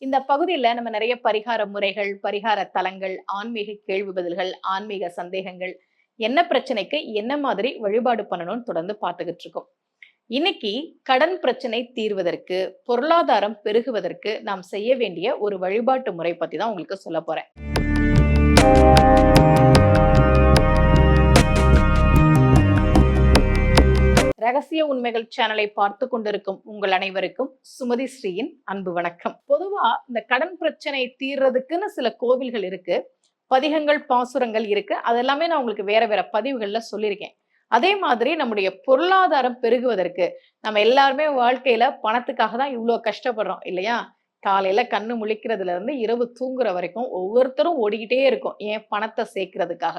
இந்த பகுதியில நம்ம நிறைய பரிகார முறைகள், பரிகார தலங்கள், ஆன்மீக கேள்வி பதில்கள், ஆன்மீக சந்தேகங்கள், என்ன பிரச்சனைக்கு என்ன மாதிரி வழிபாடு பண்ணணும்னு தொடர்ந்து பார்த்துக்கிட்டு இருக்கோம். இன்னைக்கு கடன் பிரச்சனை தீர்வதற்கு, பொருளாதாரம் பெருகுவதற்கு நாம் செய்ய வேண்டிய ஒரு வழிபாட்டு முறை பத்தி தான் உங்களுக்கு சொல்லப் போறேன். ரகசிய உண்மைகள் சேனலை பார்த்து கொண்டிருக்கும் உங்கள் அனைவருக்கும் சுமதி ஸ்ரீயின் அன்பு வணக்கம். பொதுவா இந்த கடன் பிரச்சனை தீர்றதுக்குன்னு சில கோவில்கள் இருக்கு, பதிகங்கள், பாசுரங்கள் இருக்கு. அதெல்லாமே நான் உங்களுக்கு வேற வேற பதிவுகள்ல சொல்லியிருக்கேன். அதே மாதிரி நம்முடைய பொருளாதாரம் பெருகுவதற்கு நம்ம எல்லாருமே வாழ்க்கையில பணத்துக்காக தான் இவ்வளவு கஷ்டப்படுறோம் இல்லையா? காலையில கண்ணு முழிக்கிறதுல இருந்து இரவு தூங்குற வரைக்கும் ஒவ்வொருத்தரும் ஓடிக்கிட்டே இருக்கும். ஏன்? பணத்தை சேர்க்கறதுக்காக.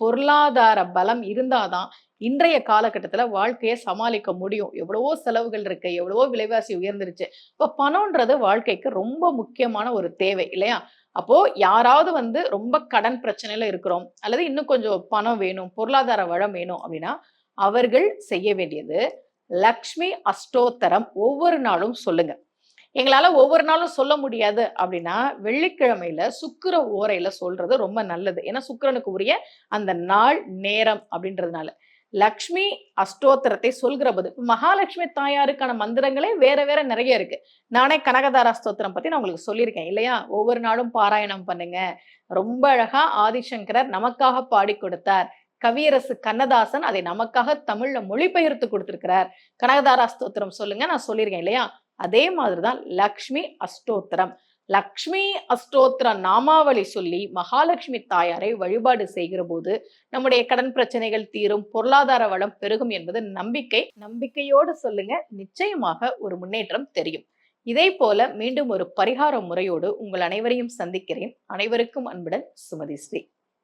பொருளாதார பலம் இருந்தாதான் இன்றைய காலகட்டத்துல வாழ்க்கையை சமாளிக்க முடியும். எவ்வளவோ செலவுகள் இருக்கு, எவ்வளவோ விலைவாசி உயர்ந்துருச்சு. இப்ப பணம்ன்றது வாழ்க்கைக்கு ரொம்ப முக்கியமான ஒரு தேவை இல்லையா? அப்போ யாராவது ரொம்ப கடன் பிரச்சனையில இருக்கிறோம், அல்லது இன்னும் கொஞ்சம் பணம் வேணும், பொருளாதார வளம் வேணும் அப்படின்னா அவர்கள் செய்ய வேண்டியது லக்ஷ்மி அஷ்டோத்தரம் ஒவ்வொரு நாளும் சொல்லுங்க. எங்களால ஒவ்வொரு நாளும் சொல்ல முடியாது அப்படின்னா வெள்ளிக்கிழமையில சுக்கிர ஓரையில சொல்றது ரொம்ப நல்லது. ஏன்னா சுக்கிரனுக்கு உரிய அந்த நாள் நேரம் அப்படின்றதுனால லக்ஷ்மி அஷ்டோத்திரத்தை சொல்கிற போது மகாலட்சுமி தாயாருக்கான மந்திரங்களே வேற வேற நிறைய இருக்கு. நானே கனகதாரா ஸ்தோத்திரம் பத்தி நான் உங்களுக்கு சொல்லியிருக்கேன் இல்லையா? ஒவ்வொரு நாளும் பாராயணம் பண்ணுங்க. ரொம்ப அழகா ஆதிசங்கரர் நமக்காக பாடி கொடுத்தார். கவியரசு கண்ணதாசன் அதை நமக்காக தமிழ்ல மொழிபெயர்த்து கொடுத்திருக்கிறார். கனகதாரா ஸ்தோத்திரம் சொல்லுங்க, நான் சொல்லியிருக்கேன் இல்லையா? அதே மாதிரிதான் லக்ஷ்மி அஷ்டோத்திரம். லக்ஷ்மி அஷ்டோத்திர நாமாவளி சொல்லி மகாலட்சுமி தாயாரை வழிபாடு செய்கிற போது நம்முடைய கடன் பிரச்சனைகள் தீரும், பொருளாதார வளம் பெருகும் என்பது நம்பிக்கை. நம்பிக்கையோடு சொல்லுங்க, நிச்சயமாக ஒரு முன்னேற்றம் தெரியும். இதே போல மீண்டும் ஒரு பரிகார முறையோடு உங்கள் அனைவரையும் சந்திக்கிறேன். அனைவருக்கும் அன்புடன் சுமதி ஸ்ரீ.